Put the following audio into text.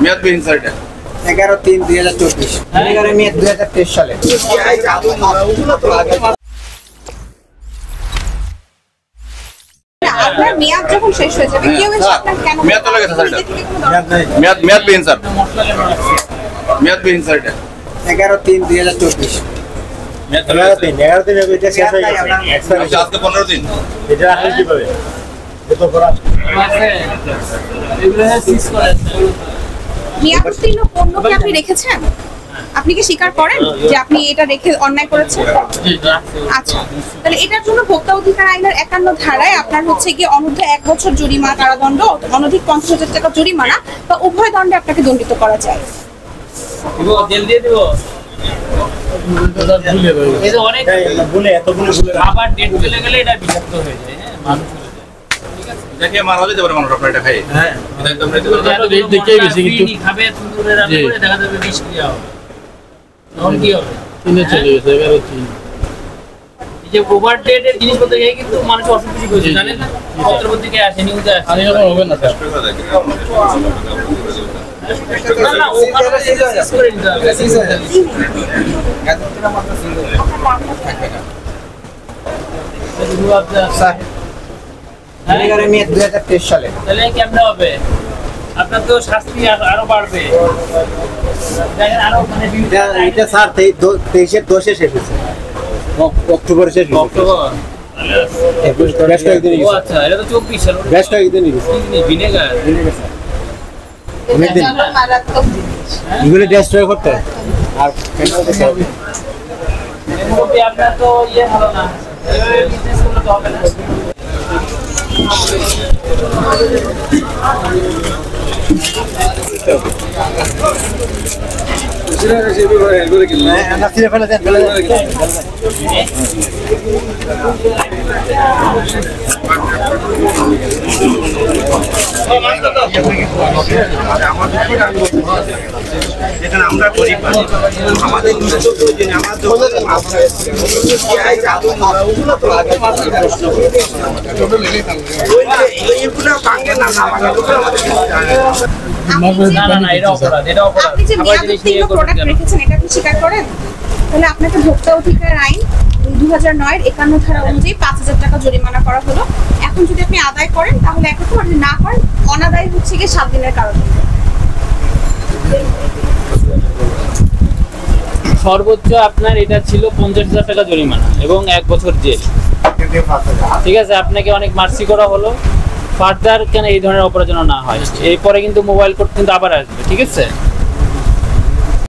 মেয়াদবিহীন sir এটা 11/3/2024 11 মে 2023 সালে। আপনার মেয়াদ যখন শেষ হয়ে যাবে কেউ এসে আপনার কেন মেয়াদ চলে গেছে স্যার এটা মেয়াদবিহীন স্যার মেয়াদবিহীন স্যার এটা 11/3/2024 11 এটা শেষ হয়ে গেছে আজকে 15 দিন এটা আসলে কিভাবে এত করা এগুলো সিজ করে মেয়াদ উত্তীর্ণ পণ্য কি আপনি রেখেছেন? আপনি কি স্বীকার করেন যে আপনি এটা রেখে অন্যায় করেছেন? আচ্ছা, তাহলে এটার জন্য ভোক্তা অধিকার আইনের 51 ধারায় আপনার হচ্ছে কি অনূর্ধ্ব 1 বছর জরিমানা, কারাদণ্ড, অনধিক 50,000 টাকা জরিমানা বা উভয় দণ্ডে আপনাকে দণ্ডিত করা যায়। দিব জেল দিয়ে দিব। এই যে অনেক ভুলে এতগুলো ভুলে আবার ডেট চলে গেলে এটা বিষাক্ত হয়ে যায়। হ্যাঁ, মানুষ দেখে মারা যেতে পারে মানুষ আপনার এটা খাই হ্যাঁ একদম দেখে বেশি কিন্তু খাবে তন্দুরে রান্না করে দেখা যাবে বিষ ক্রিয়া হবে। তখন কি হবে? কিনে চলে গেছে 11/3 এই যে ওভার ডেটের জিনিসপত্র খেয়ে কিন্তু মানুষ অসুবিধা হয়েছে জানেন না? পত্রপত্রিকায় আসে, নিউজে আসে। আর এরকম হবে না স্যার। না না ওখানে সিজ করে নিতে হবে। স্যার 11 মে 2023 সালে। তাহলে কেমনে হবে? আপনার তো শাস্তি আরো বাড়বে। দেখেন আরো মানে এটা স্যার 23 10 শেষ হয়েছে অক্টোবরে শেষ হয়েছে অক্টোবর। বেশ কয়েকদিন ও আচ্ছা, এটা তো 24 সাল। বেশ কয়েকদিন গেছে ভিনেগার। অনেকদিন মারাত্মক জিনিস। এগুলো ডেস্ট্রয় করতে হয়। আর এমনিতে আপনার তো ইয়ে ভালো না। এভাবে বিজনেস করলে তো হবে না। ফেলে দেন এখানে আমরা গরিব আমাদের না না এটা অপরাধ, এটা অপরাধ। আপনি যে আবার মেয়াদ জিনিস উত্তীর্ণ নিয়ে করবেন প্রোডাক্ট কেন? রেখেছেন এটা আপনি স্বীকার করেন? তাহলে আপনাকে ভোক্তা অধিকার আইন 2009 এর 51 ধারা অনুযায়ী 5,000 টাকা জরিমানা করা হলো। এখন যদি আপনি আদায় করেন তাহলে একরকম, আর যদি না করেন অনাদায় হচ্ছে গিয়ে 7 দিনের কারাদণ্ড। সর্বোচ্চ আপনার এটা ছিল 50,000 টাকা জরিমানা এবং 1 বছর জেল। ঠিক আছে, আপনাকে অনেক মার্সি করা হলো। ফার্দার কেন এই ধরনের অপরাধ যেন না হয়। এরপরে কিন্তু মোবাইল কোর্ট কিন্তু আবার আসবে। ঠিক আছে।